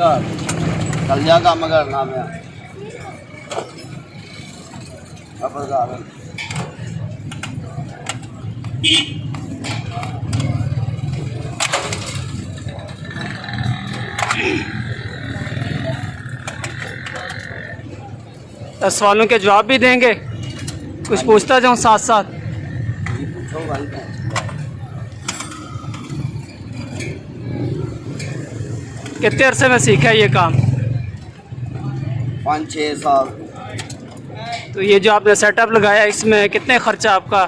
कल जा काम करना मैं सवालों के जवाब भी देंगे, कुछ पूछता जाऊँ साथ साथ। कितने अरसे में सीखा है ये काम? 5-6 साल। तो ये जो आपने सेटअप लगाया इसमें कितने खर्चा आपका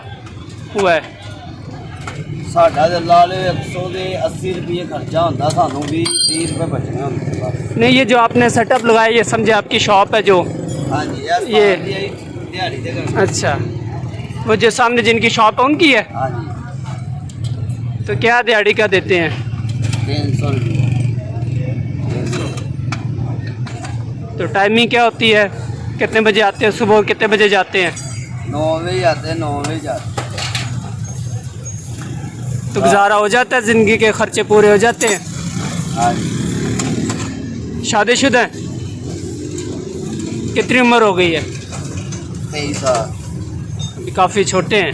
हुआ है? साढ़ा तो ला लो 180 रुपये खर्चा होता, सानू भी 30 रुपये बचने होंगे बस। नहीं, ये जो आपने सेटअप लगाया ये समझे आपकी शॉप है जो? हाँ जी, ये दिहाड़ी दे करना। अच्छा, वो जो सामने जिनकी शॉप है उनकी है? हाँ जी। तो क्या दिहाड़ी का देते हैं? 300 रुपये। तो टाइमिंग क्या होती है, कितने बजे आते हैं सुबह, कितने बजे जाते हैं? 9 बजे आते हैं, 9 बजे जाते हैं। तो गुजारा हो जाता है, ज़िंदगी के खर्चे पूरे हो जाते हैं? हाँ जी। शादीशुदा हैं? कितनी उम्र हो गई है? 23 साल। अभी काफ़ी छोटे हैं।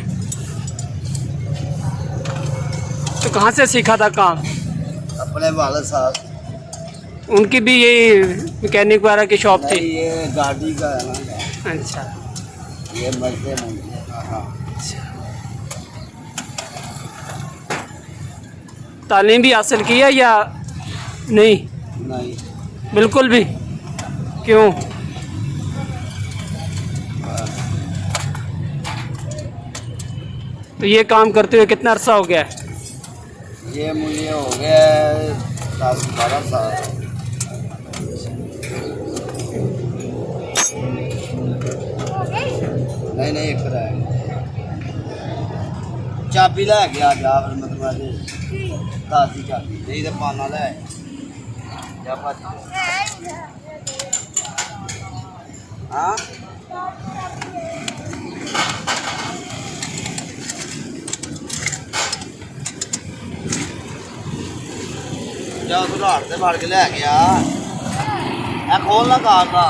तो कहाँ से सीखा था काम? अपने वाले साथ। उनकी भी यही मैकेनिक वगैरह की शॉप थी? ये गाड़ी का है ना। अच्छा, ये मजदे नहीं। हाँ। तालीम भी हासिल की है या नहीं? नहीं। बिल्कुल भी? क्यों? तो ये काम करते हुए कितना अरसा हो गया है? ये मुझे हो गया 10-12 साल। नहीं नहीं, एक है चाबी लै गया जा, फिर मतलब दादी चाबी नहीं तो पाना लै जा भज। हाँ जा सुधार से फड़ के लै गया। खोलना कार का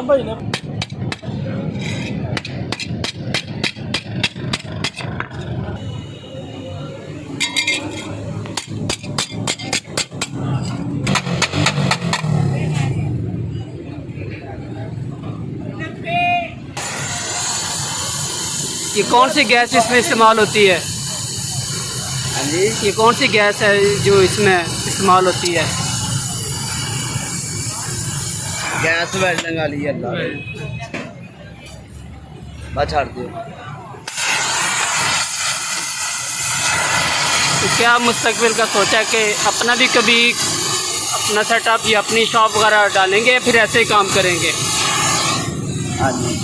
भाई ने ये कौन सी गैस इसमें इस्तेमाल होती है? हाँ जी, ये कौन सी गैस है जो इसमें इस्तेमाल होती है? गैस वेल्डिंग वाली है। बस छाड़ दियो। तो क्या मुस्तकबिल का सोचा कि अपना भी कभी अपना सेटअप या अपनी शॉप वगैरह डालेंगे या फिर ऐसे ही काम करेंगे? हाँ जी।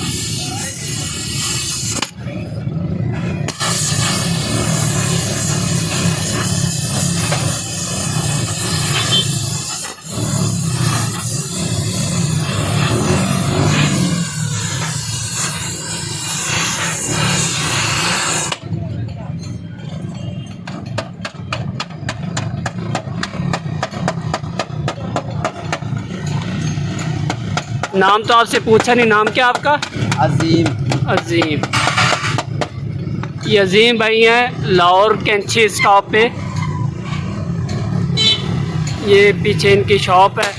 नाम तो आपसे पूछा नहीं, नाम क्या आपका? अजीम। अजीम। ये अजीम भाई हैं लाहौर कैंची स्टॉप पे, ये पीछे इनकी शॉप है।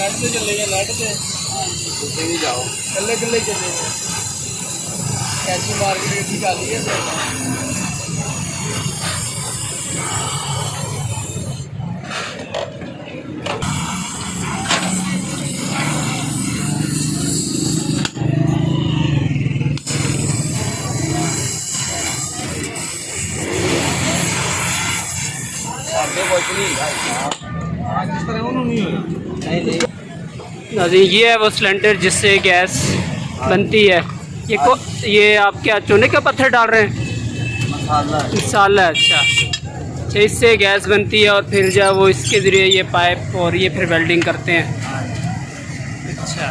नेट से चले या नेट से ਤੁਸੀਂ ਵੀ ਜਾਓ कल्ले कल्ले चले कैची मार्केट की गल ही है ਸਾਡੇ ਕੁਝ ਨਹੀਂ ਹੈਗਾ आज जिस तरह उन्होंने नहीं होया ਨਹੀਂ ਨਹੀਂ नाज़रीन ये है वो सिलेंडर जिससे गैस बनती है। ये आप क्या चूने का पत्थर डाल रहे हैं? ਮਸਾਲਾ मसाला। अच्छा अच्छा, इससे गैस बनती है और फिर जो है वो इसके ज़रिए ये पाइप और ये फिर वेल्डिंग करते हैं। अच्छा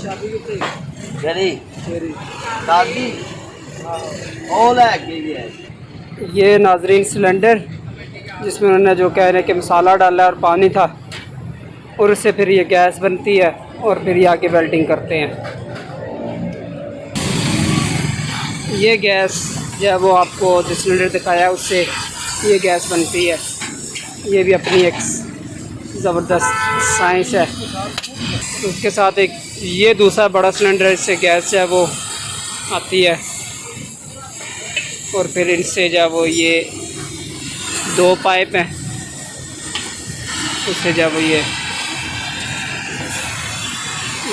शादी की ਜਿਹੜੀ तेरी ਦਾਦੀ ਉਹ ਲੈ ਕੇ ਗਿਆ ये नाजरीन सिलेंडर जिसमें उन्होंने जो कह रहे हैं कि मसाला डाला और पानी था और उससे फिर ये गैस बनती है और फिर ये आके वेल्डिंग करते हैं। ये गैस जो है वो आपको जो सिलेंडर दिखाया है उससे ये गैस बनती है। ये भी अपनी एक ज़बरदस्त साइंस है। उसके साथ एक ये दूसरा बड़ा सिलेंडर है, इससे गैस जो है वो आती है और फिर इनसे जो है वो ये दो पाइप हैं, उससे जो है वो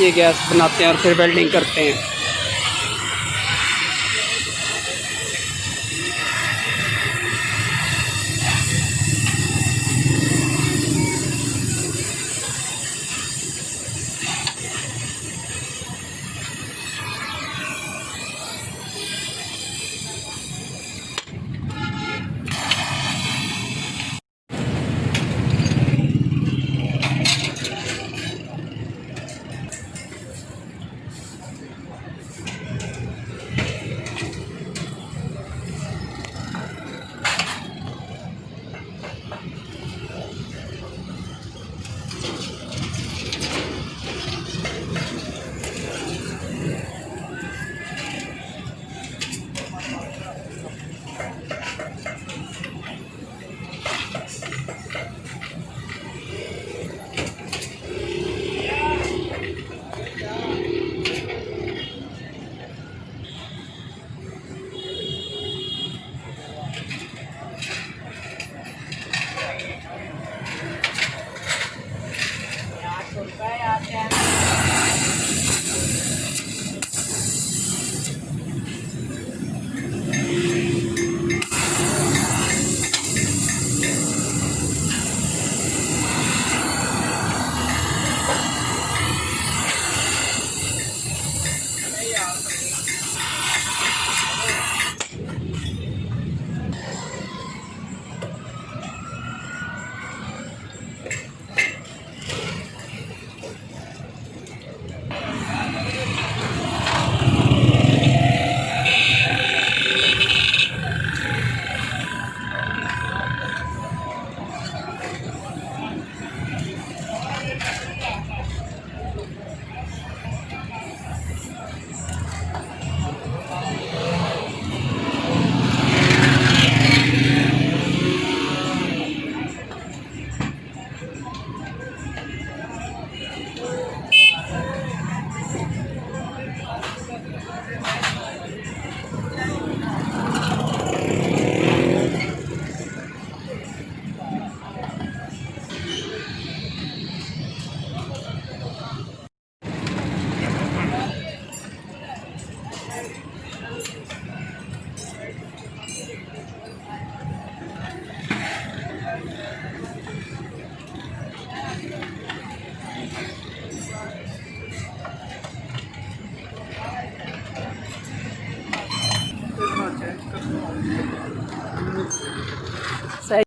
ये गैस बनाते हैं और फिर वेल्डिंग करते हैं।